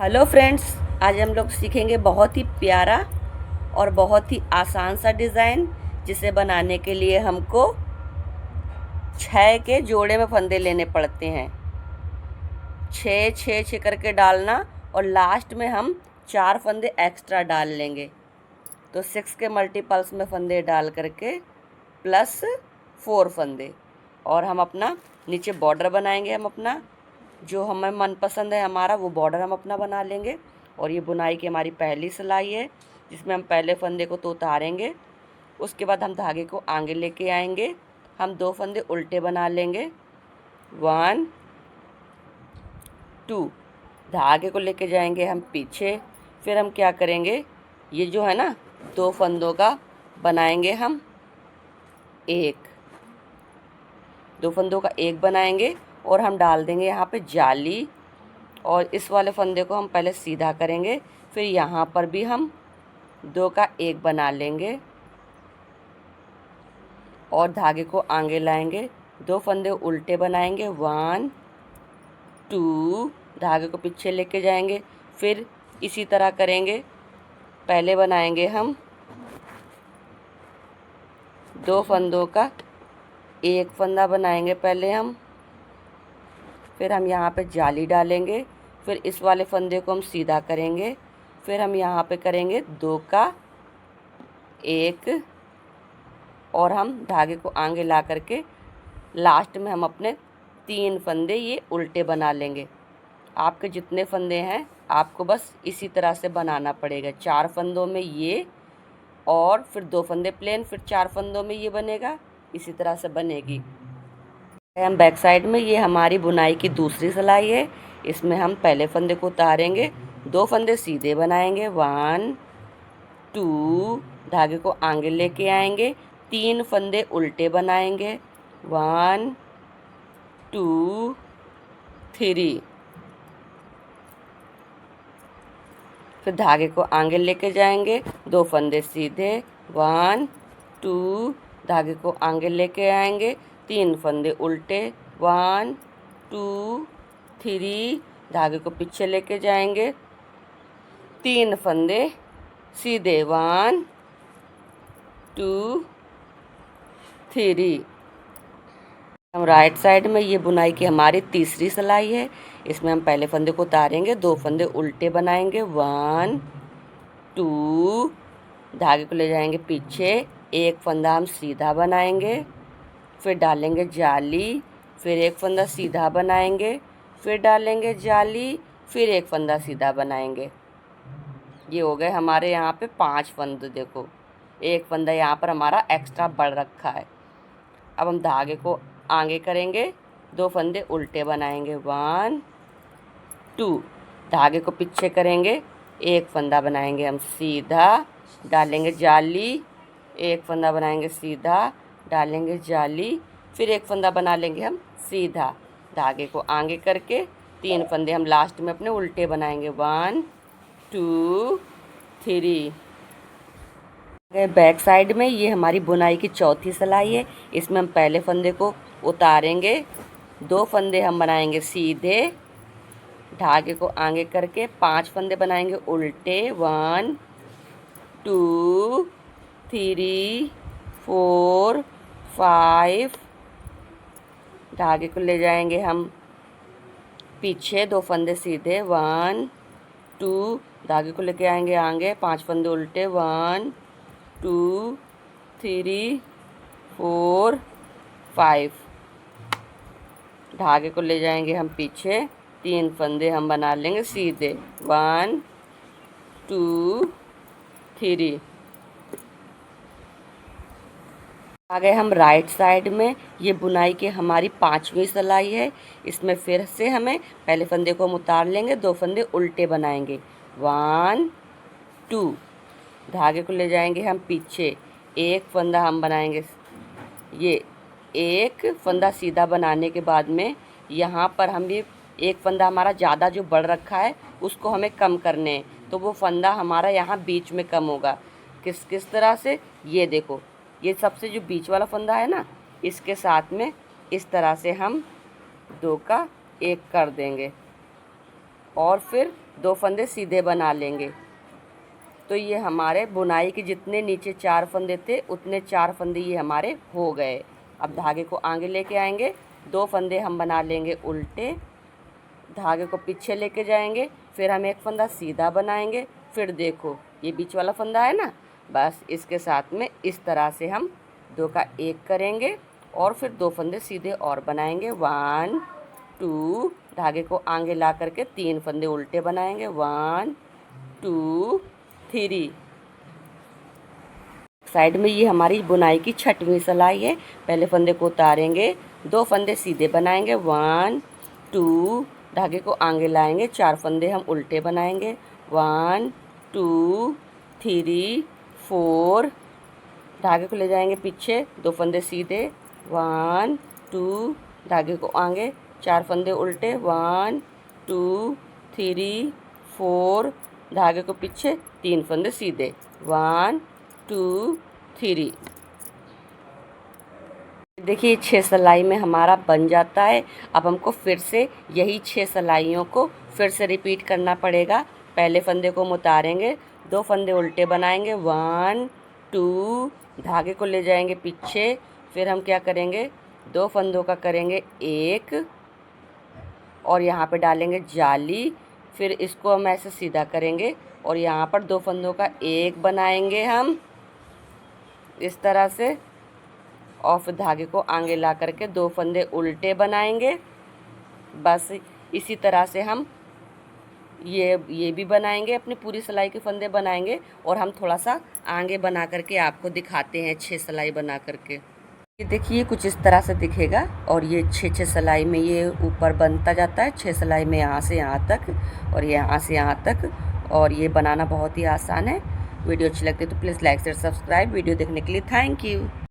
Hello friends, आज हम लोग सीखेंगे बहुत ही प्यारा और बहुत ही आसान सा डिज़ाइन, जिसे बनाने के लिए हमको 6 के जोड़े में फंदे लेने पड़ते हैं। 6 6 6 करके डालना और लास्ट में हम 4 फंदे एक्स्ट्रा डाल लेंगे। तो 6 के मल्टीपल्स में फंदे डाल करके प्लस 4 फंदे, और हम अपना नीचे बॉर्डर बनाएंगे। हम अपना जो हमें मनपसंद है हमारा वो बॉर्डर हम अपना बना लेंगे। और ये बुनाई की हमारी पहली सिलाई है, जिसमें हम पहले फंदे को तो उतारेंगे। उसके बाद हम धागे को आगे लेके आएंगे। हम 2 फंदे उल्टे बना लेंगे, 1 2। धागे को लेके जाएंगे हम पीछे। फिर हम क्या करेंगे, ये जो है ना 2 फंदों का बनाएंगे हम एक, 2 फंदों का एक बनाएंगे और हम डाल देंगे यहाँ पे जाली। और इस वाले फंदे को हम पहले सीधा करेंगे, फिर यहाँ पर भी हम 2 का एक बना लेंगे और धागे को आगे लाएंगे। 2 फंदे उल्टे बनाएंगे, 1 2। धागे को पीछे लेके जाएंगे, फिर इसी तरह करेंगे। पहले बनाएंगे हम 2 फंदों का एक फंदा बनाएंगे पहले हम, फिर हम यहाँ पे जाली डालेंगे। फिर इस वाले फंदे को हम सीधा करेंगे, फिर हम यहाँ पे करेंगे 2 का एक और हम धागे को आगे ला करके लास्ट में हम अपने 3 फंदे ये उल्टे बना लेंगे। आपके जितने फंदे हैं आपको बस इसी तरह से बनाना पड़ेगा। 4 फंदों में ये, और फिर 2 फंदे प्लेन, फिर 4 फंदों में ये बनेगा। इसी तरह से बनेगी। हम बैक साइड में, ये हमारी बुनाई की दूसरी सिलाई है। इसमें हम पहले फंदे को उतारेंगे, 2 फंदे सीधे बनाएंगे, 1 2। धागे को आगे लेके आएंगे, 3 फंदे उल्टे बनाएंगे, 1 2 3। फिर धागे को आगे लेके जाएंगे, 2 फंदे सीधे, 1 2। धागे को आगे लेके आएंगे, 3 फंदे उल्टे, 1 2 3। धागे को पीछे लेके जाएंगे, 3 फंदे सीधे, 1 2 3। हम राइट साइड में, ये बुनाई की हमारी तीसरी सिलाई है। इसमें हम पहले फंदे को उतारेंगे, 2 फंदे उल्टे बनाएंगे, 1 2। धागे को ले जाएंगे पीछे, एक फंदा हम सीधा बनाएंगे, फिर डालेंगे जाली, फिर एक फंदा सीधा बनाएंगे, फिर डालेंगे जाली, फिर एक फंदा सीधा बनाएंगे। ये हो गए हमारे यहाँ पे 5 फंदे। देखो, एक फंदा यहाँ पर हमारा एक्स्ट्रा बढ़ रखा है। अब हम धागे को आगे करेंगे, 2 फंदे उल्टे बनाएंगे, 1 2। धागे को पीछे करेंगे, एक फंदा बनाएंगे हम सीधा, डालेंगे जाली, एक फंदा बनाएंगे सीधा, डालेंगे जाली, फिर एक फंदा बना लेंगे हम सीधा। धागे को आगे करके 3 फंदे हम लास्ट में अपने उल्टे बनाएंगे, 1 2 3। बैक साइड में, ये हमारी बुनाई की चौथी सिलाई है। इसमें हम पहले फंदे को उतारेंगे, 2 फंदे हम बनाएंगे सीधे, धागे को आगे करके 5 फंदे बनाएंगे उल्टे, 1 2 3 4 5। धागे को ले जाएंगे हम पीछे, 2 फंदे सीधे, 1 2। धागे को लेके आएंगे आगे, 5 फंदे उल्टे, 1 2 3 4 5। धागे को ले जाएंगे हम पीछे, 3 फंदे हम बना लेंगे सीधे, 1 2 3। आ गए हम राइट साइड में। ये बुनाई की हमारी 5वीं सिलाई है। इसमें फिर से हमें पहले फंदे को हम उतार लेंगे, 2 फंदे उल्टे बनाएंगे, 1 2। धागे को ले जाएंगे हम पीछे, एक फंदा हम बनाएंगे। ये एक फंदा सीधा बनाने के बाद में यहाँ पर हम ये एक फंदा हमारा ज़्यादा जो बढ़ रखा है उसको हमें कम करने हैं, तो वो फंदा हमारा यहाँ बीच में कम होगा। किस तरह से, ये देखो, ये सबसे जो बीच वाला फंदा है ना, इसके साथ में इस तरह से हम 2 का एक कर देंगे और फिर 2 फंदे सीधे बना लेंगे। तो ये हमारे बुनाई के जितने नीचे 4 फंदे थे उतने 4 फंदे ये हमारे हो गए। अब धागे को आगे लेके आएंगे, 2 फंदे हम बना लेंगे उल्टे, धागे को पीछे लेके जाएंगे, फिर हम एक फंदा सीधा बनाएंगे। फिर देखो ये बीच वाला फंदा है ना, बस इसके साथ में इस तरह से हम 2 का 1 करेंगे और फिर 2 फंदे सीधे और बनाएंगे। 1 2, धागे को आगे ला करके 3 फंदे उल्टे बनाएंगे। 1 2 3। साइड में ये हमारी बुनाई की 6वीं सिलाई है। पहले फंदे को उतारेंगे, 2 फंदे सीधे बनाएंगे। 1 2, धागे को आगे लाएंगे, 4 फंदे हम उल्टे बनाएंगे। 1 2 3 4, धागे को ले जाएंगे पीछे, 2 फंदे सीधे। 1 2, धागे को आगे, 4 फंदे उल्टे। 1 2 3 4, धागे को पीछे, 3 फंदे सीधे। 1 2 3। देखिए 6 सिलाई में हमारा बन जाता है। अब हमको फिर से यही 6 सिलाइयों को फिर से रिपीट करना पड़ेगा। पहले फंदे को हम उतारेंगे, 2 फंदे उल्टे बनाएंगे। 1 2, धागे को ले जाएंगे पीछे, फिर हम क्या करेंगे, 2 फंदों का करेंगे 1 और यहाँ पे डालेंगे जाली। फिर इसको हम ऐसे सीधा करेंगे और यहाँ पर 2 फंदों का 1 बनाएंगे हम इस तरह से, और फिर धागे को आगे ला करके 2 फंदे उल्टे बनाएंगे। बस इसी तरह से हम ये भी बनाएंगे, अपनी पूरी सिलाई के फंदे बनाएंगे। और हम थोड़ा सा आगे बना करके आपको दिखाते हैं 6 सिलाई बना करके। ये देखिए कुछ इस तरह से दिखेगा और ये 6 सिलाई में ये ऊपर बनता जाता है। 6 सिलाई में यहाँ से यहाँ तक और यहाँ से यहाँ तक, और ये बनाना बहुत ही आसान है। वीडियो अच्छी लगती है तो please like share subscribe. Video देखने के लिए थैंक यू।